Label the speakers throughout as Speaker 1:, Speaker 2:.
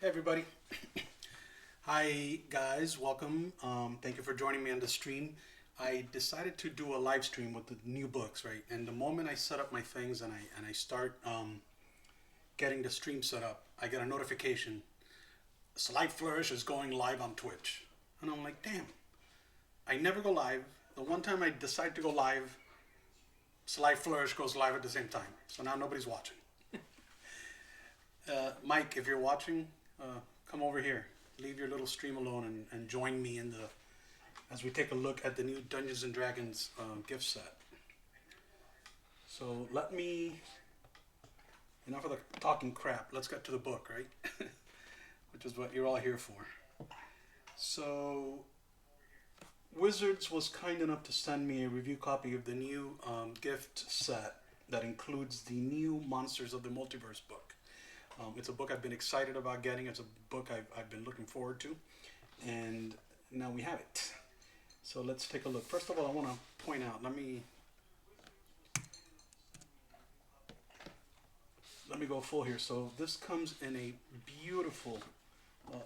Speaker 1: Hey everybody. Hi guys, welcome. Thank you for joining me on the stream. I decided to do a live stream with the new books, right? And the moment I set up my things and I start getting the stream set up, I get a notification. Slight Flourish is going live on Twitch. And I'm like, damn. I never go live. The one time I decide to go live, Slight Flourish goes live at the same time. So now nobody's watching. Mike, if you're watching, come over here. Leave your little stream alone and join me in the as we take a look at the new Dungeons and Dragons gift set. So let me, enough of the talking crap. Let's get to the book, right? Which is what you're all here for. So Wizards was kind enough to send me a review copy of the new gift set that includes the new Monsters of the Multiverse book. It's a book I've been excited about getting. It's a book I've been looking forward to. And now we have it. So let's take a look. First of all, I want to point out, let me go full here. So this comes in a beautiful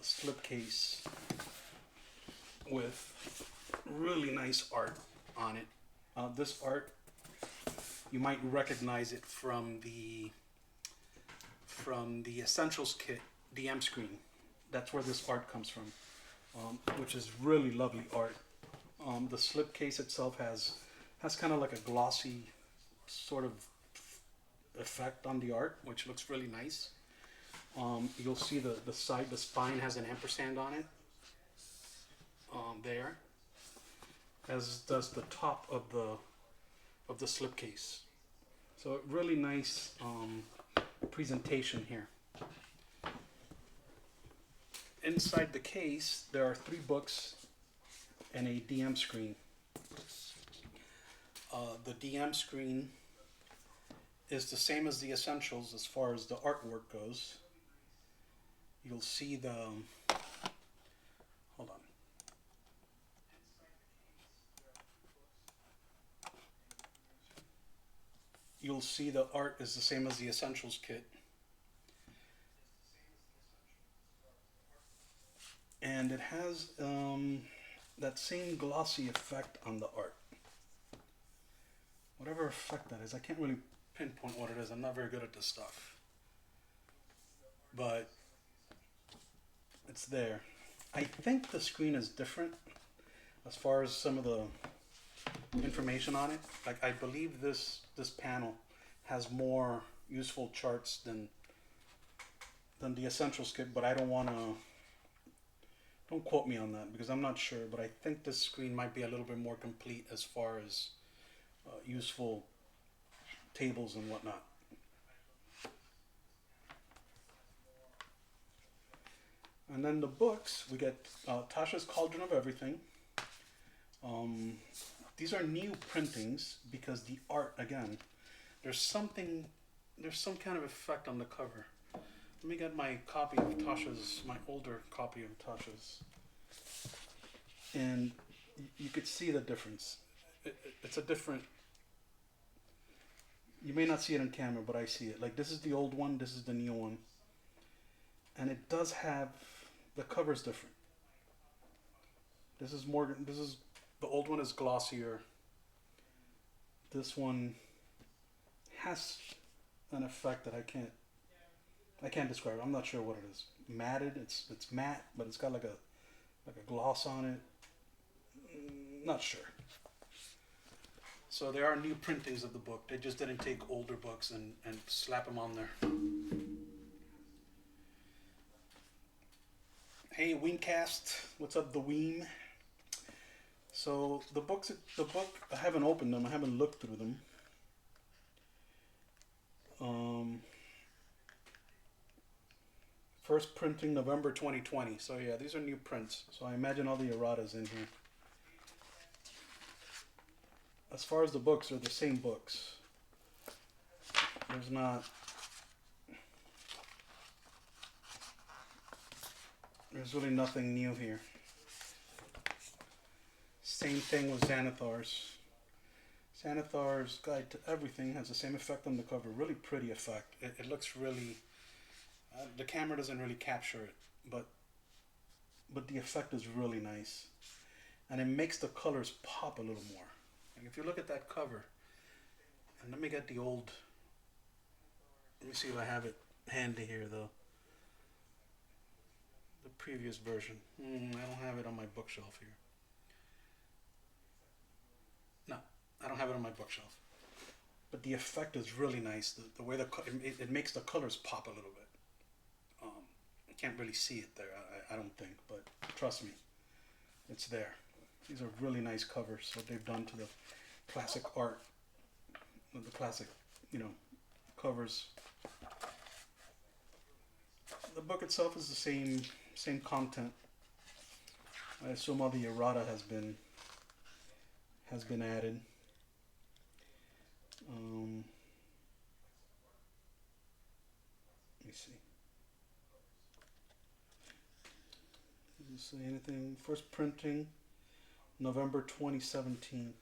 Speaker 1: slipcase with really nice art on it. This art, you might recognize it from the Essentials Kit DM screen. That's where this art comes from, which is really lovely art. The slipcase itself has kind of like a glossy sort of effect on the art, which looks really nice. You'll see the spine has an ampersand on it. There, as does the top of the slipcase. So really nice presentation here. Inside the case, there are 3 books and a DM screen. The DM screen is the same as the Essentials as far as the artwork goes. You'll see the hold on. You'll see the art is the same as the Essentials kit. And it has that same glossy effect on the art. Whatever effect that is, I can't really pinpoint what it is. I'm not very good at this stuff. But it's there. I think the screen is different as far as some of the information on it. Like I believe this panel has more useful charts than the Essentials kit, but I don't quote me on that because I'm not sure, but I think this screen might be a little bit more complete as far as useful tables and whatnot. And then the books, we get Tasha's Cauldron of Everything. These are new printings because the art, again, there's some kind of effect on the cover. Let me get my copy of Tasha's, my older copy of Tasha's. And you could see the difference. It's a different, you may not see it on camera, but I see it. Like this is the old one, this is the new one. And it does have, the cover's different. This is the old one is glossier. This one has an effect that I can't describe. I'm not sure what it is. Matted. It's matte, but it's got like a gloss on it. Not sure. So there are new printings of the book. They just didn't take older books and slap them on there. Hey Weencast, what's up, the Ween? So the book, I haven't opened them. I haven't looked through them. First printing November 2020. So yeah, these are new prints. So I imagine all the erratas in here. As far as the books, they're the same books. There's really nothing new here. Same thing with Xanathar's. Xanathar's Guide to Everything has the same effect on the cover. Really pretty effect. It looks really, the camera doesn't really capture it. but the effect is really nice, and it makes the colors pop a little more. Like if you look at that cover, and let me get the old. Let me see if I have it handy here, though. The previous version. I don't have it on my bookshelf here. No, I don't have it on my bookshelf. But the effect is really nice. The way it makes the colors pop a little bit. I can't really see it there, I don't think, but trust me, it's there. These are really nice covers, what they've done to the classic art, the classic, covers. The book itself is the same content. I assume all the errata has been added. Let me see. Does it say anything? First printing, November 2017.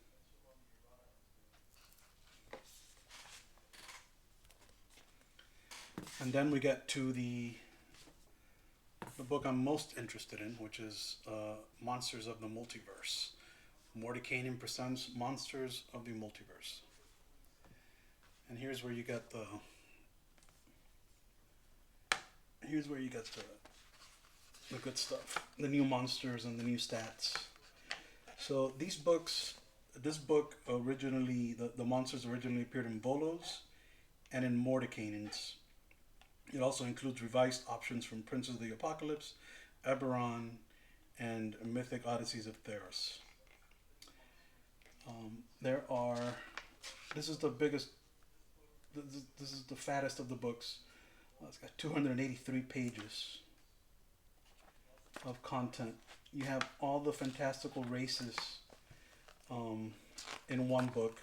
Speaker 1: And then we get to the book I'm most interested in, which is Monsters of the Multiverse. Mordenkainen presents Monsters of the Multiverse. And here's where you get the good stuff, the new monsters and the new stats. So this book originally, the monsters originally appeared in Volo's and in Mordenkainen's. It also includes revised options from Princes of the Apocalypse, Eberron, and Mythic Odysseys of Theros. This is the biggest, this is the fattest of the books. It's got 283 pages of content. You have all the fantastical races in one book.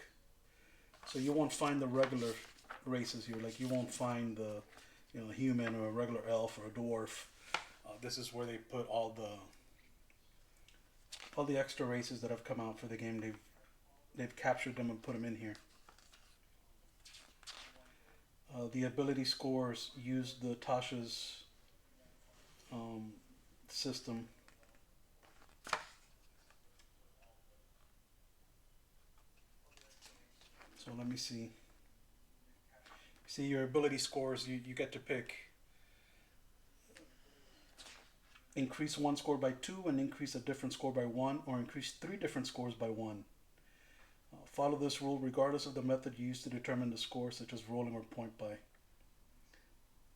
Speaker 1: So you won't find the regular races here. Like you won't find the human or a regular elf or a dwarf. This is where they put all the extra races that have come out for the game. They've captured them and put them in here. The ability scores use the Tasha's system. So let me see. See your ability scores, you get to pick increase one score by 2 and increase a different score by 1, or increase 3 different scores by 1. Follow this rule regardless of the method you use to determine the score, such as rolling or point by.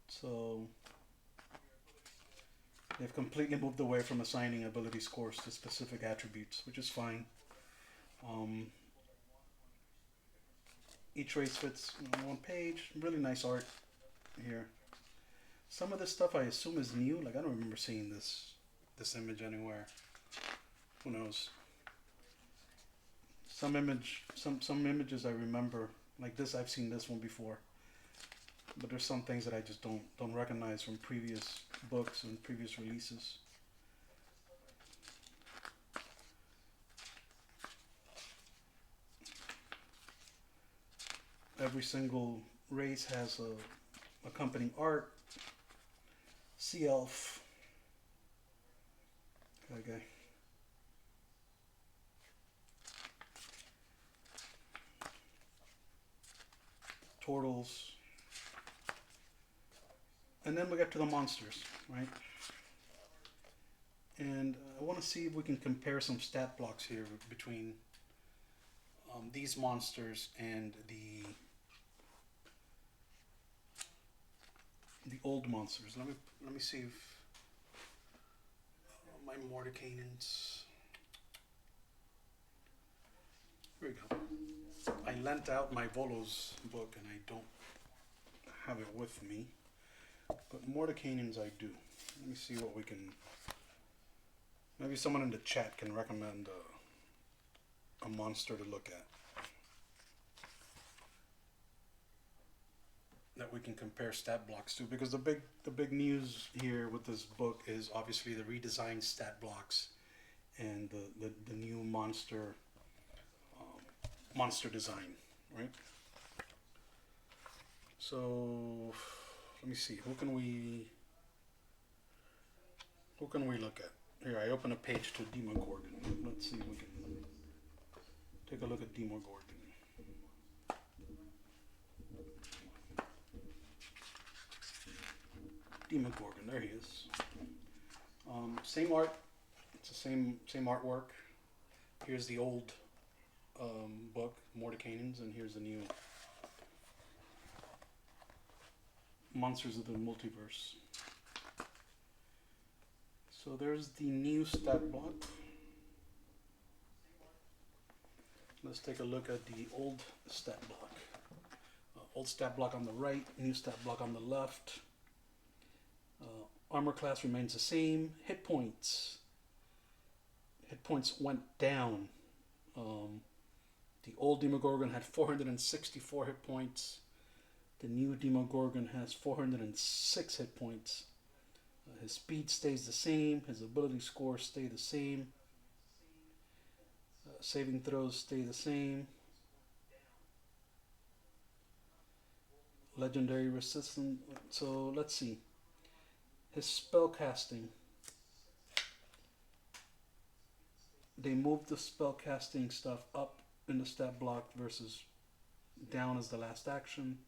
Speaker 1: So they've completely moved away from assigning ability scores to specific attributes, which is fine. Each race fits on one page. Really nice art here. Some of this stuff I assume is new. Like I don't remember seeing this image anywhere. Who knows? Some images I remember. Like this, I've seen this one before. But there's some things that I just don't recognize from previous books and previous releases. Every single race has a accompanying art. Sea elf. Okay. Turtles. And then we get to the monsters, right? And I want to see if we can compare some stat blocks here between these monsters and the old monsters. Let me see if my Mordenkainen's. Here we go. I lent out my Volo's book and I don't have it with me, but Mordenkainen's I do. Let me see what we can. Maybe someone in the chat can recommend a monster to look at that we can compare stat blocks to, because the big news here with this book is obviously the redesigned stat blocks and the new monster design, right? So let me see, who can we What can we look at? Here, I open a page to Demogorgon. Let's see if we can take a look at Demogorgon. Demogorgon, there he is. Same art. It's the same artwork. Here's the old book, Mordenkainen's, and here's the new Monsters of the Multiverse. So there's the new stat block. Let's take a look at the old stat block. Old stat block on the right, new stat block on the left. Armor class remains the same. Hit points. Hit points went down. The old Demogorgon had 464 hit points. The new Demogorgon has 406 hit points. His speed stays the same. His ability scores stay the same. Saving throws stay the same. Legendary resistance. So let's see. His spell casting. They moved the spell casting stuff up in the stat block versus down as the last action.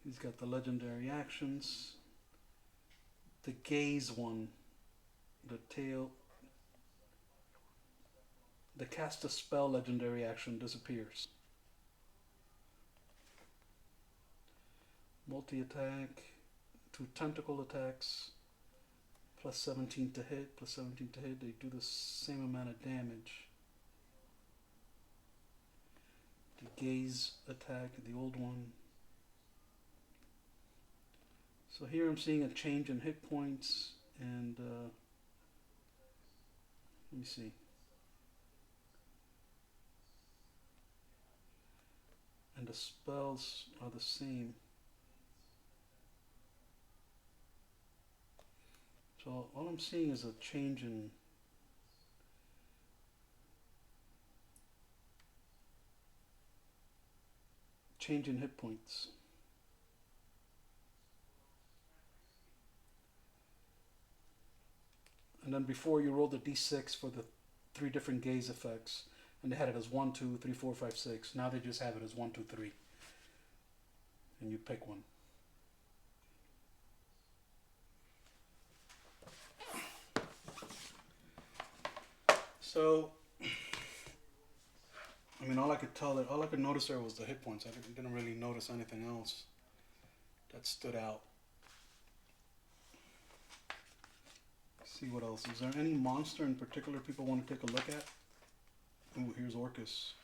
Speaker 1: He's got the legendary actions. The gaze one, the tail, the cast a spell legendary action disappears. Multi-attack, 2 tentacle attacks, plus 17 to hit, plus 17 to hit. They do the same amount of damage. The gaze attack, the old one. So here I'm seeing a change in hit points and let me see. And the spells are the same. So all I'm seeing is a change in hit points. And then before you rolled the d6 for the 3 different gaze effects, and they had it as 1, 2, 3, 4, 5, 6. Now they just have it as 1, 2, 3. And you pick one. So, I mean, all I could notice there was the hit points. I didn't really notice anything else that stood out. See what else. Is there any monster in particular people want to take a look at? Ooh, here's Orcus.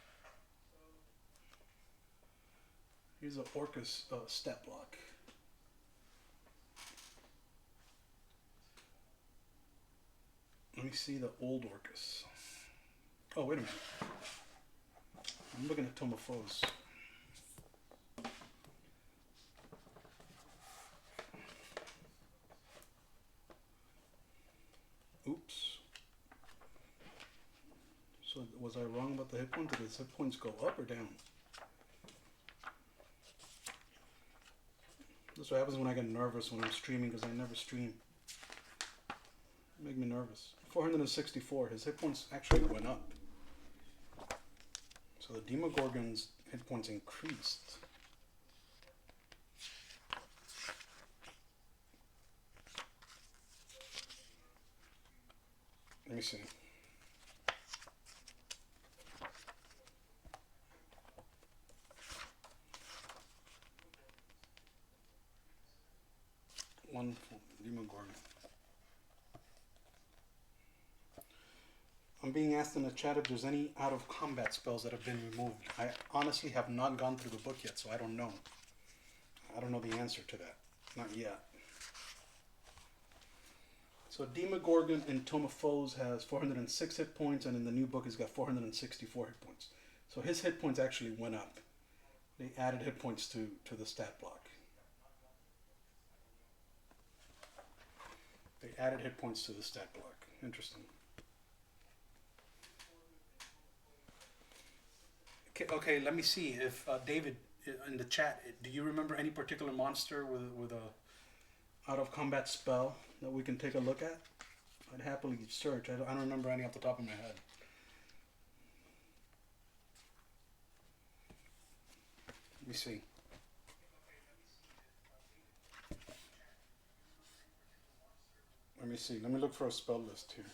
Speaker 1: Here's an Orcus stat block. Let me see the old Orcus. Oh, wait a minute. I'm looking at Tome of Foes. Oops. So was I wrong about the hit points? Did his hit points go up or down? That's what happens when I get nervous when I'm streaming, because I never stream. It makes me nervous. 464. His hit points actually went up. So the Demogorgon's hit points increased. Let me see. One Demogorgon. I'm being asked in the chat if there's any out of combat spells that have been removed. I honestly have not gone through the book yet, so I don't know. I don't know the answer to that. Not yet. So Demogorgon in Tome of Foes has 406 hit points, and in the new book he's got 464 hit points. So his hit points actually went up. They added hit points to the stat block. They added hit points to the stat block. Interesting. Okay, let me see if David, in the chat, do you remember any particular monster with a out of combat spell that we can take a look at? I'd happily search. I don't remember any off the top of my head. Let me see. Let me see. Let me look for a spell list here.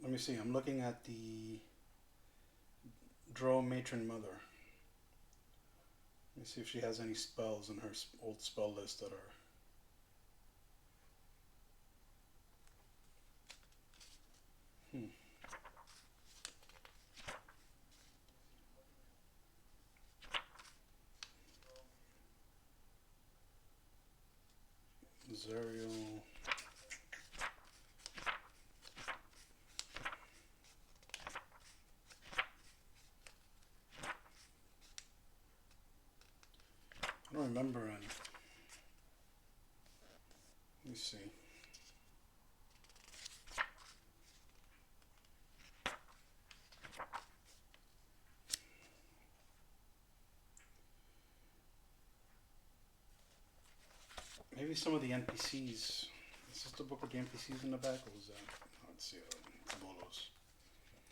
Speaker 1: Let me see. I'm looking at the Drow Matron Mother. Let me see if she has any spells in her old spell list that are. Zerial. I don't remember any. Let me see. Maybe some of the NPCs. Is this the book with the NPCs in the back, or was that? Let's see. Bolos.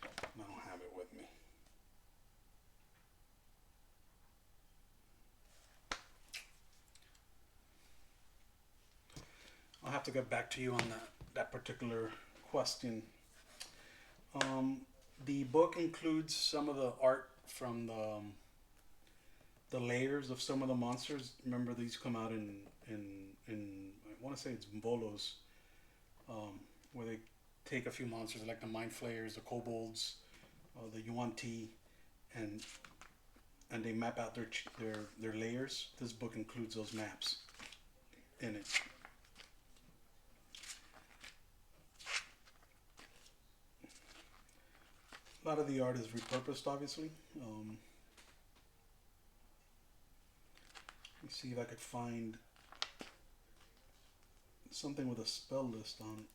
Speaker 1: I don't have it with me. I'll have to get back to you on that particular question. The book includes some of the art from the layers of some of the monsters. Remember, these come out in I want to say it's Bolos, where they take a few monsters like the Mind Flayers, the Kobolds, the Yuan-Ti, and they map out their layers. This book includes those maps in it. A lot of the art is repurposed, obviously. Let me see if I could find something with a spell list on it.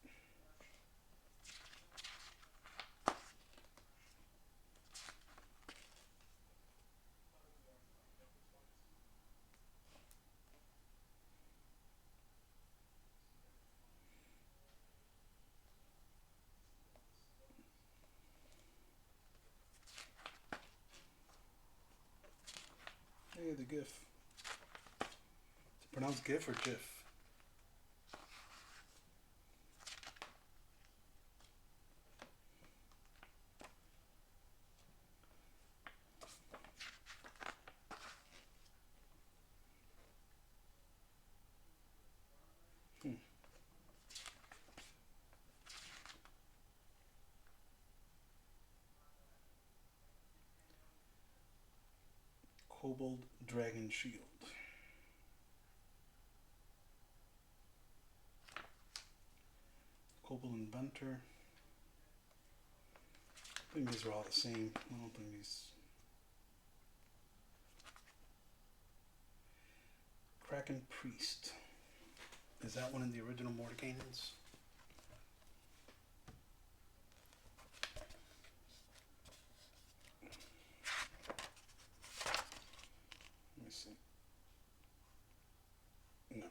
Speaker 1: Hey, the GIF. Is it pronounced GIF or GIF? Kobold Dragon Shield. Kobold Inventor. I think these are all the same. I don't think these. Kraken Priest. Is that one in the original Mordecaians? Let me see. No.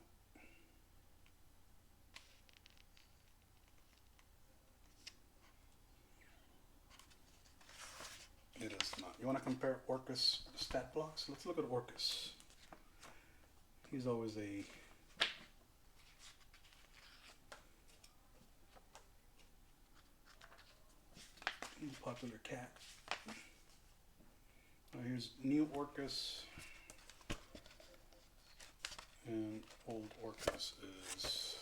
Speaker 1: It is not. You want to compare Orcus stat blocks? Let's look at Orcus. He's always a popular cat. Here's new Orcus, and old Orcus is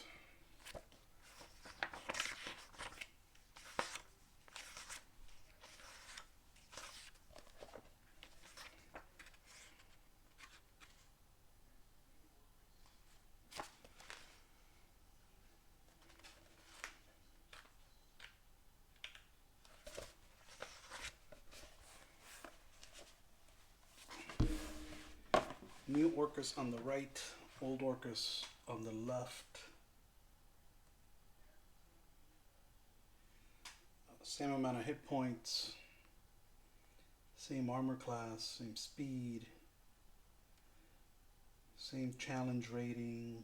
Speaker 1: Orcus on the right, old Orcus on the left. Same amount of hit points, same armor class, same speed, same challenge rating.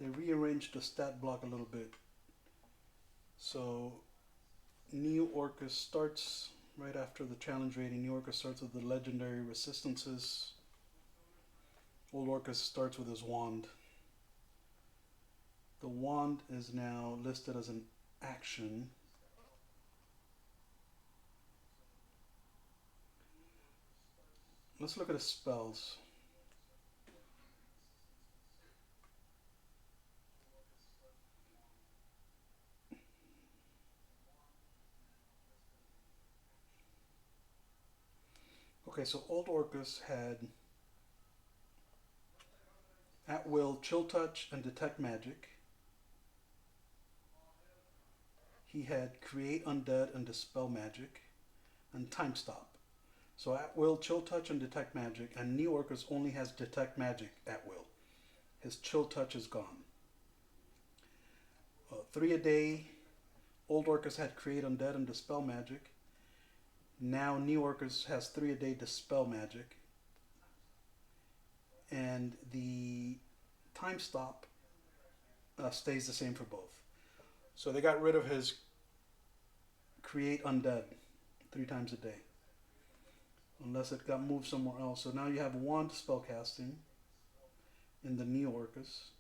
Speaker 1: They rearranged the stat block a little bit. So New Orcus starts right after the challenge rating. New Orcus starts with the legendary resistances. Old Orcus starts with his wand. The wand is now listed as an action. Let's look at his spells. Okay, so old Orcus had at will chill touch and detect magic. He had create undead and dispel magic and time stop. So at will chill touch and detect magic, and New Orcus only has detect magic at will. His chill touch is gone. 3 a day. Old Orcus had create undead and dispel magic. Now New Orcus has 3 a day dispel magic. And the time stop stays the same for both. So they got rid of his create undead 3 times a day. Unless it got moved somewhere else. So now you have wand spellcasting in the New Orcus.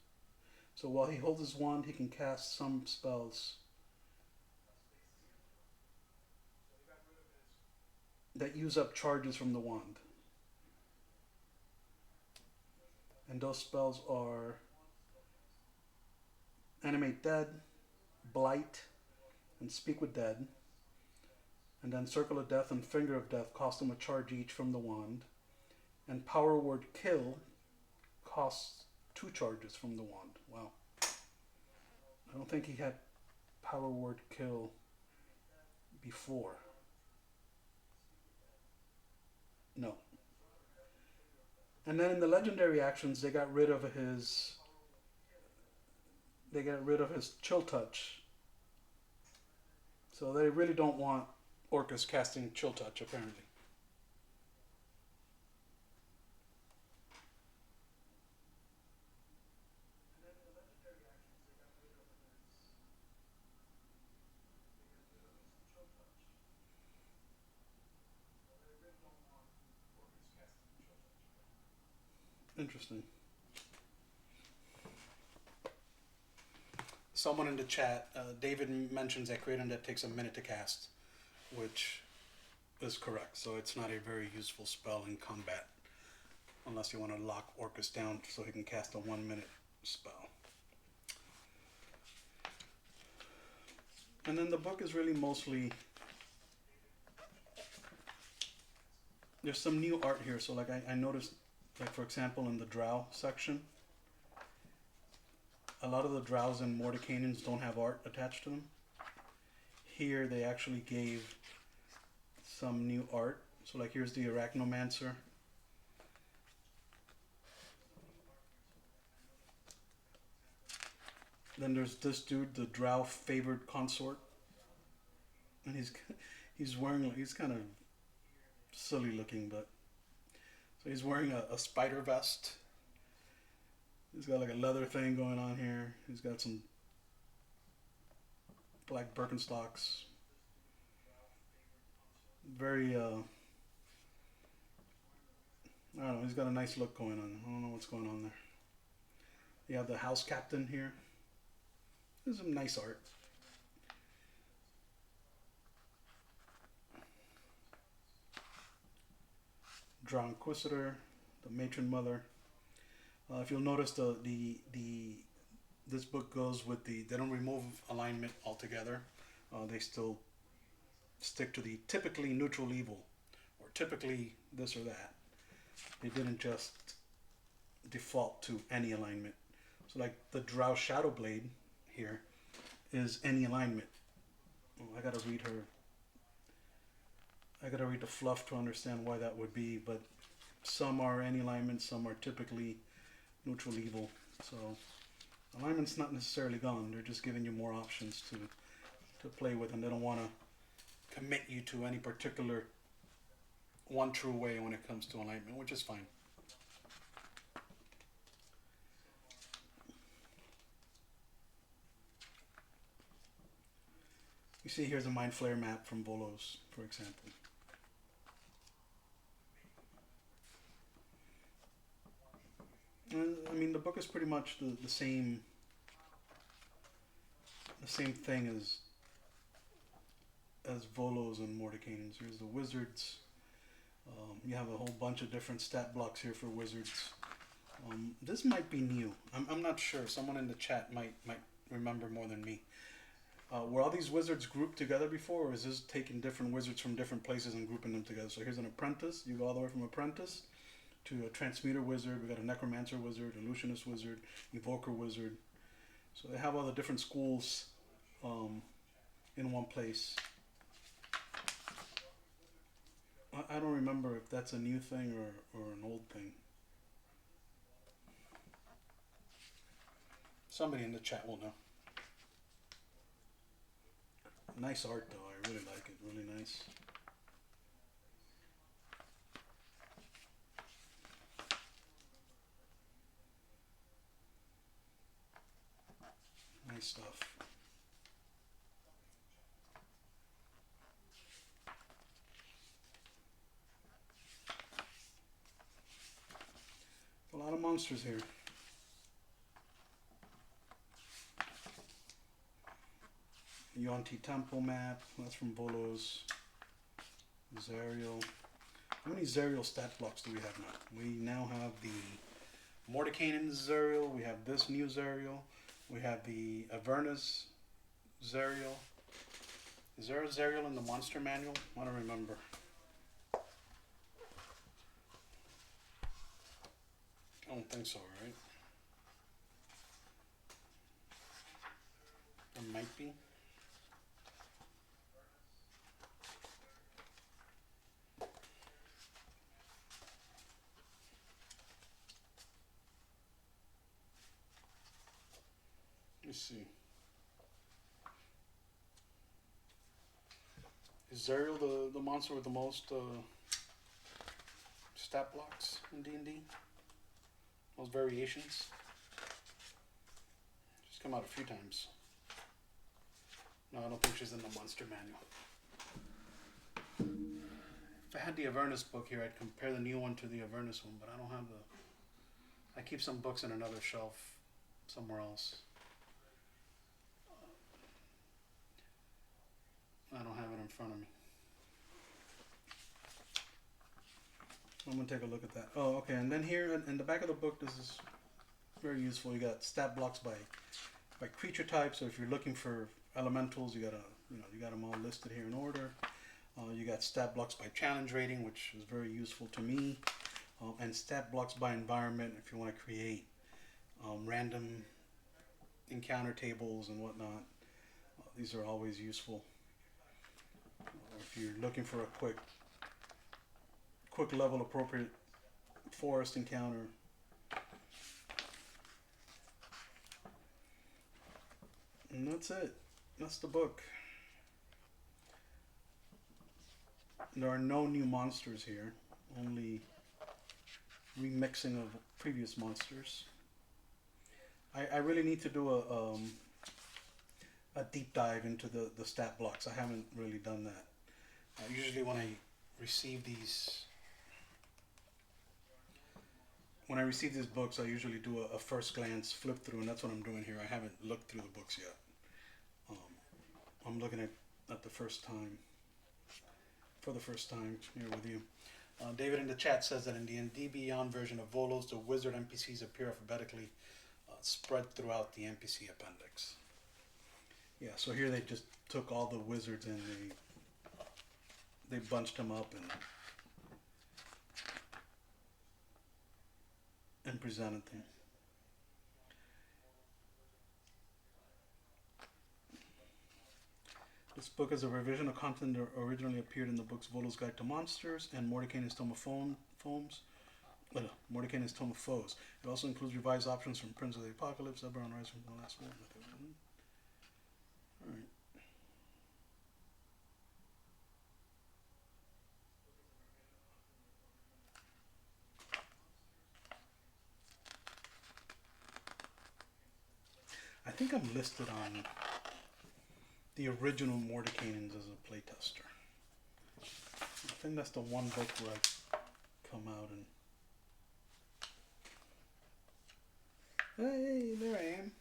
Speaker 1: So while he holds his wand, he can cast some spells that use up charges from the wand. And those spells are Animate Dead, Blight, and Speak with Dead. And then Circle of Death and Finger of Death cost him a charge each from the wand. And Power Word Kill costs 2 charges from the wand. Wow. I don't think he had Power Word Kill before. No. And then in the legendary actions, they got rid of his chill touch. So they really don't want Orcus casting chill touch, apparently. Interesting. Someone in the chat, David mentions that Create Undead takes a minute to cast, which is correct. So it's not a very useful spell in combat, unless you want to lock Orcus down so he can cast a 1 minute spell. And then the book is really mostly, there's some new art here. So like I noticed, like for example in the Drow section, a lot of the Drows and Mordecanians don't have art attached to them. Here they actually gave some new art. So like here's the Arachnomancer. Then there's this dude, the Drow favored consort. And he's wearing, he's kind of silly looking, but so he's wearing a spider vest. He's got like a leather thing going on here. He's got some black Birkenstocks. Very, I don't know, he's got a nice look going on. I don't know what's going on there. You have the house captain here. There's some nice art. Drow Inquisitor, the Matron Mother. If you'll notice, this book goes with they don't remove alignment altogether. They still stick to the typically neutral evil, or typically this or that. They didn't just default to any alignment. So like the Drow Shadowblade here is any alignment. I gotta read her. I gotta read the fluff to understand why that would be, but some are any alignment, some are typically neutral evil. So alignment's not necessarily gone. They're just giving you more options to play with, and they don't want to commit you to any particular one true way when it comes to alignment, which is fine. You see here's a Mind Flare map from Volos, for example. And, I mean, the book is pretty much the same thing as Volos and Mordenkainen's. Here's the wizards. You have a whole bunch of different stat blocks here for wizards. This might be new. I'm not sure. Someone in the chat might remember more than me. Were all these wizards grouped together before, or is this taking different wizards from different places and grouping them together? So here's an apprentice. You go all the way from apprentice to a transmuter wizard. We got a necromancer wizard, illusionist wizard, evoker wizard. So they have all the different schools in one place. I don't remember if that's a new thing or an old thing. Somebody in the chat will know. Nice art though, I really like it, really nice. Nice stuff. A lot of monsters here. Yuan-Ti Temple map, that's from Volos. Zariel. How many Zariel stat blocks do we have now? We now have the Mordenkainen Zariel, we have this new Zariel, we have the Avernus Zariel. Is there a Zariel in the monster manual? I don't remember. I don't think so, right? There might be. Let's see. Is Zariel the monster with the most stat blocks in D&D? Most variations? She's come out a few times. No, I don't think she's in the monster manual. If I had the Avernus book here, I'd compare the new one to the Avernus one, but I don't have the... I keep some books in another shelf somewhere else. I don't have it in front of me. I'm going to take a look at that. Oh, okay. And then here in the back of the book, this is very useful. You got stat blocks by creature type. So if you're looking for elementals, you got them all listed here in order. You got stat blocks by challenge rating, which is very useful to me. And stat blocks by environment if you want to create random encounter tables and whatnot. These are always useful. If you're looking for a quick level appropriate forest encounter. And that's it. That's the book. There are no new monsters here, only remixing of previous monsters. I really need to do a deep dive into the stat blocks. I haven't really done that. Usually when I receive these books, I usually do a first glance flip through, and that's what I'm doing here. I haven't looked through the books yet. I'm looking at the first time, for the first time here with you. David in the chat says that in the D&D Beyond version of Volos, the wizard NPCs appear alphabetically spread throughout the NPC appendix. Yeah, so here they just took all the wizards and they bunched them up and presented them. This book is a revision of content that originally appeared in the books Volo's Guide to Monsters and Mordecai's Tome of Mordecai's Tome of Foes. It also includes revised options from Prince of the Apocalypse, Eberron Rise from the last one. Alright. I think I'm listed on the original Mordecai's as a playtester. I think that's the one book where I come out and hey, there I am.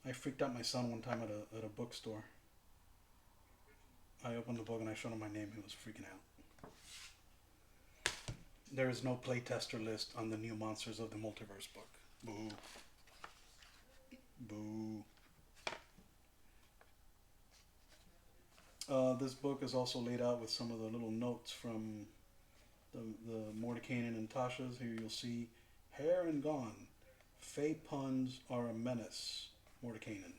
Speaker 1: I freaked out my son one time at a bookstore. I opened the book and I showed him my name. He was freaking out. There is no playtester list on the New Monsters of the Multiverse book. Boo. Boo. This book is also laid out with some of the little notes from the Mordecaian and Tasha's. Here you'll see, hair and gone. Fey puns are a menace. Mordecaian.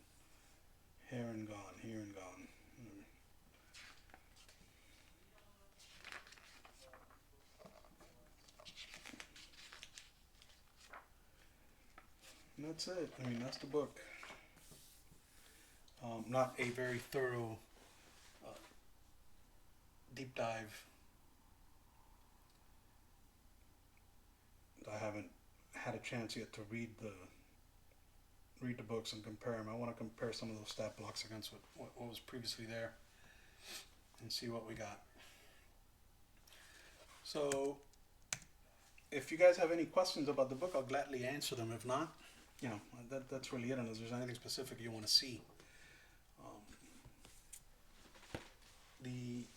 Speaker 1: Hair and gone. Hair and gone. And that's it. I mean, that's the book. Not a very thorough deep dive. I haven't had a chance yet to read the books and compare them. I want to compare some of those stat blocks against what was previously there and see what we got. So, if you guys have any questions about the book, I'll gladly answer them. If not, you know, that's really it. Unless there's anything specific you want to see.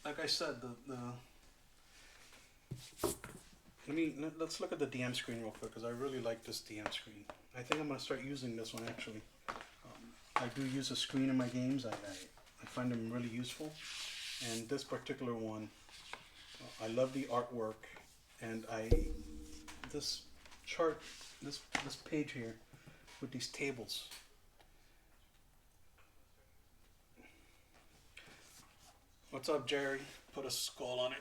Speaker 1: Like I said, let's look at the DM screen real quick, because I really like this DM screen. I think I'm going to start using this one actually. I do use a screen in my games. I find them really useful. And this particular one, I love the artwork, and this chart, this page here with these tables. What's up, Jerry? Put a skull on it.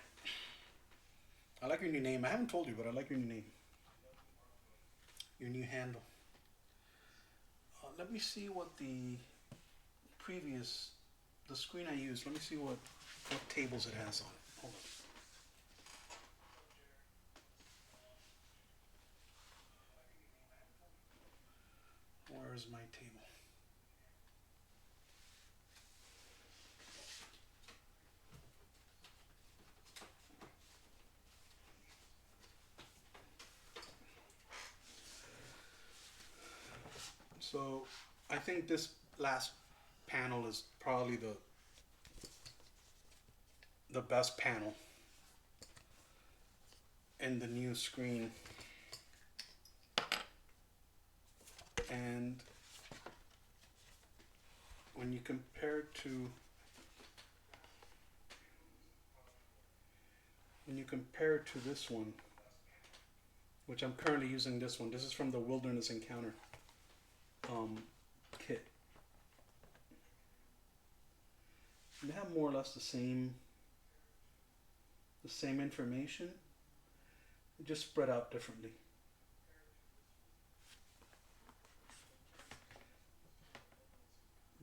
Speaker 1: I like your new name. I haven't told you, but I like your new name. Your new handle. Let me see what the screen I used. Let me see what tables it has on it. Hold on. Where is my table? So I think this last panel is probably the best panel in the new screen. And when you compare to this one, which I'm currently using this one. This is from the Wilderness Encounter kit. They have more or less the same information, just spread out differently.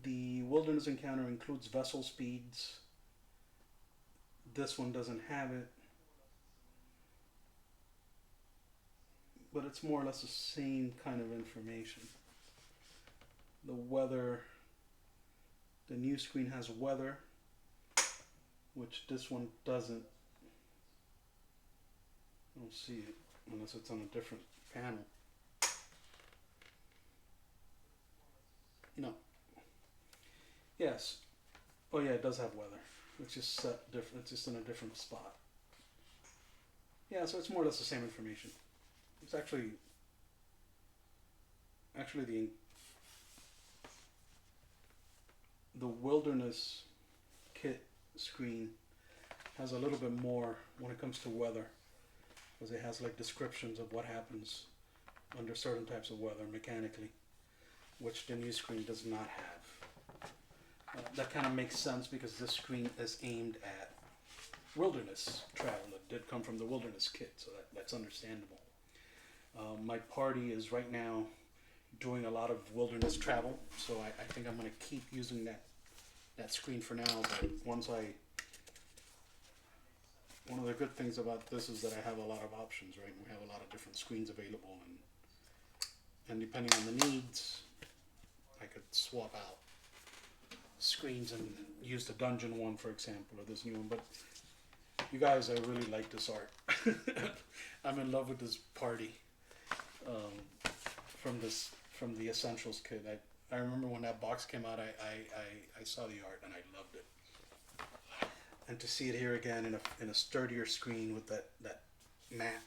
Speaker 1: The Wilderness Encounter includes vessel speeds. This one doesn't have it, but it's more or less the same kind of information. The weather, the new screen has weather, which this one doesn't. I don't see it unless it's on a different panel. No. Yes. Oh yeah, it does have weather. It's just set different. It's just in a different spot. Yeah, so it's more or less the same information. It's actually the Wilderness kit screen has a little bit more when it comes to weather, because it has like descriptions of what happens under certain types of weather mechanically, which the new screen does not have. That kind of makes sense because this screen is aimed at wilderness travel. It did come from the wilderness kit, so that's understandable. My party is right now doing a lot of wilderness travel, so I think I'm going to keep using that screen for now. But one of the good things about this is that I have a lot of options, right? We have a lot of different screens available, and depending on the needs, I could swap out screens and use the dungeon one, for example, or this new one. But you guys, I really like this art. I'm in love with this party from the Essentials kit. I remember when that box came out, I saw the art and I loved it. And to see it here again in a sturdier screen with that matte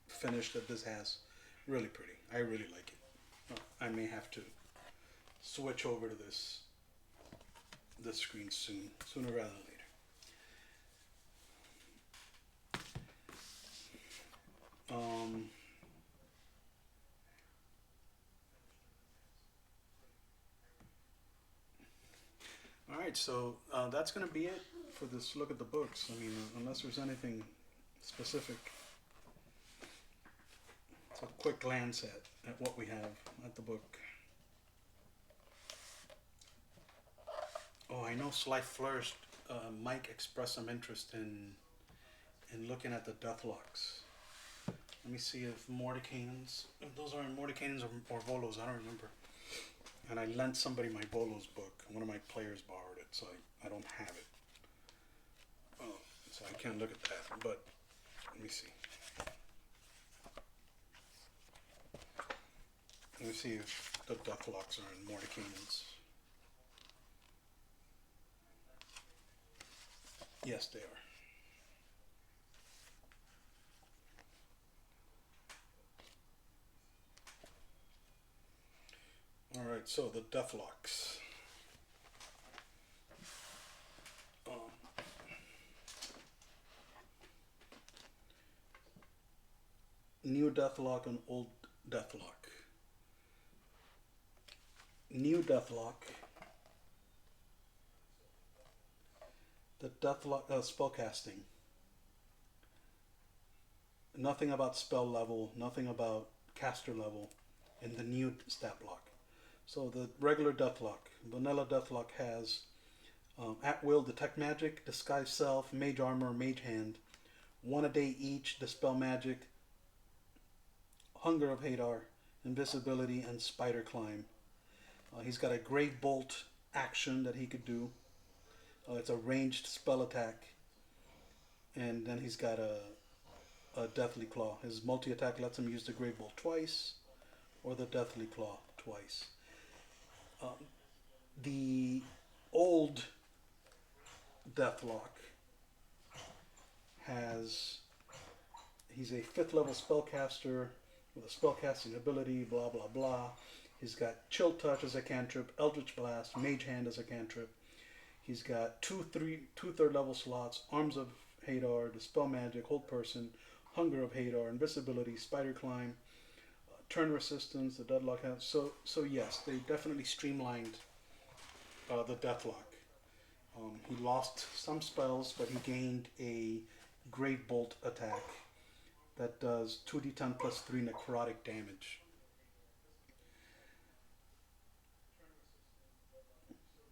Speaker 1: finish that this has, really pretty. I really like it. I may have to switch over to this screen sooner rather than later. All right, so that's going to be it for this look at the books. I mean, unless there's anything specific. It's a quick glance at what we have at the book. Oh, I know Sly Flourish, Mike expressed some interest in looking at the Deathlocks. Let me see if if those are Mordenkainen's or Volos, I don't remember. And I lent somebody my Volos book. One of my players borrowed it, so I don't have it. So I can't look at that, but let me see. Let me see if the Deathlocks are in Mordenkainen's. Yes, they are. All right, so the Deathlocks. New Deathlock and old Deathlock. New Deathlock. The Deathlock spellcasting. Nothing about spell level, nothing about caster level in the new stat block. So the regular Deathlock, vanilla Deathlock has at will detect magic, disguise self, mage armor, mage hand, 1 a day each, dispel magic, hunger of Hadar, invisibility, and spider climb. He's got a grave bolt action that he could do. It's a ranged spell attack, and then he's got a Deathly Claw. His multi-attack lets him use the Grave Bolt twice, or the Deathly Claw twice. The old Deathlock he's a 5th level spellcaster with a spellcasting ability, blah blah blah. He's got Chill Touch as a cantrip, Eldritch Blast, Mage Hand as a cantrip. He's got two 3rd level slots, Arms of Hadar, Dispel Magic, Hold Person, Hunger of Hadar, Invisibility, Spider Climb, Turn Resistance, the Deadlock has. So yes, they definitely streamlined the Deathlock. He lost some spells, but he gained a Grave Bolt attack that does 2d10 plus 3 necrotic damage.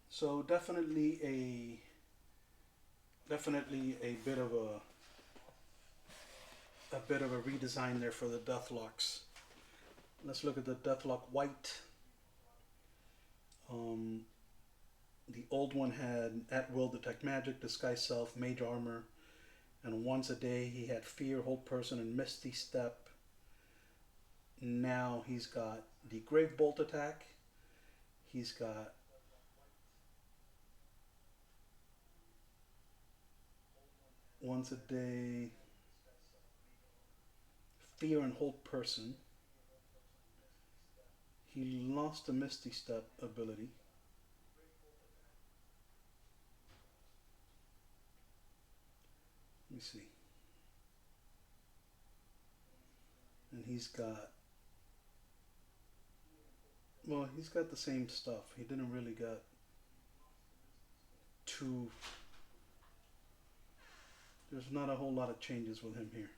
Speaker 1: So definitely a bit of a redesign there for the Deathlocks. Let's look at the Deathlock White. The old one had at will detect magic, disguise self, mage armor, and once a day he had fear, hold person, and misty step. Now he's got the grave bolt attack. He's got once a day fear and hold person. He lost the misty step ability. Let me see. And he's got the same stuff. He didn't really get too. There's not a whole lot of changes with him here.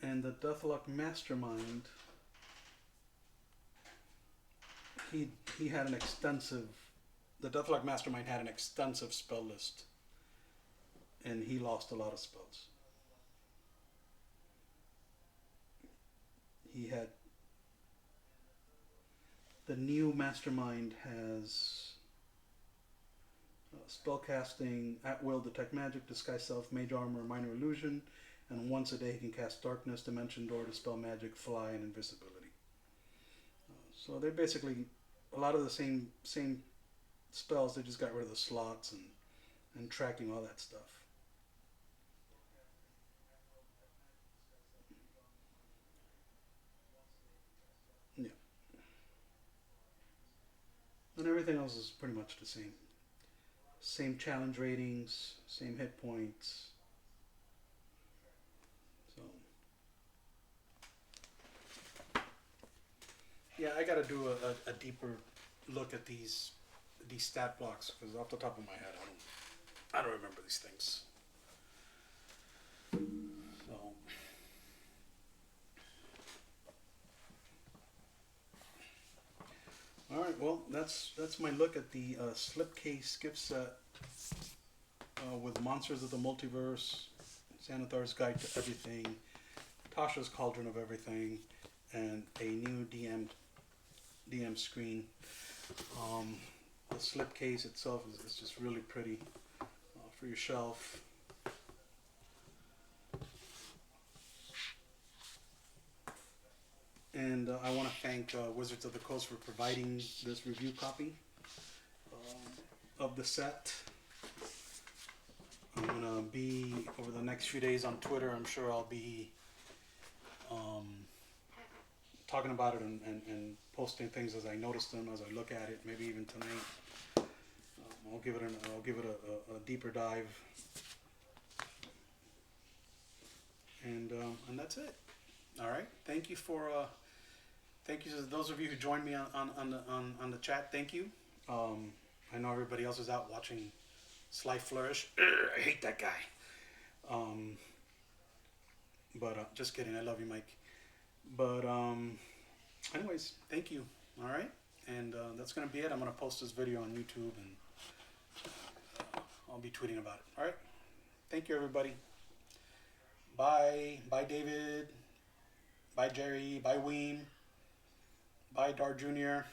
Speaker 1: And the Deathlock Mastermind, he had an extensive. The Deathlock Mastermind had an extensive spell list, and he lost a lot of spells. He had. The new Mastermind has spellcasting, at will, detect magic, disguise self, mage armor, minor illusion, and once a day he can cast darkness, dimension door, dispel magic, fly, and invisibility. So they're basically a lot of the same spells. They just got rid of the slots and tracking, all that stuff. Yeah. And everything else is pretty much the same. Same challenge ratings, same hit points. So yeah, I gotta do a deeper look at these stat blocks, because off the top of my head I don't remember these things. So all right, well, that's my look at the Slipcase gift set with Monsters of the Multiverse, Xanathar's Guide to Everything, Tasha's Cauldron of Everything, and a new DM screen. The slipcase itself is just really pretty for your shelf. And I want to thank Wizards of the Coast for providing this review copy of the set. I'm going to be, over the next few days on Twitter, I'm sure I'll be talking about it and posting things as I notice them, as I look at it, maybe even tonight. I'll give it a deeper dive. And that's it. All right. Thank you to those of you who joined me on the chat. Thank you. I know everybody else is out watching Sly Flourish. I hate that guy. But just kidding. I love you, Mike. But anyways, thank you. All right. And that's gonna be it. I'm gonna post this video on YouTube, and I'll be tweeting about it. All right. Thank you, everybody. Bye. Bye, David. Bye, Jerry. Bye, Weem. Bye, Dar Jr.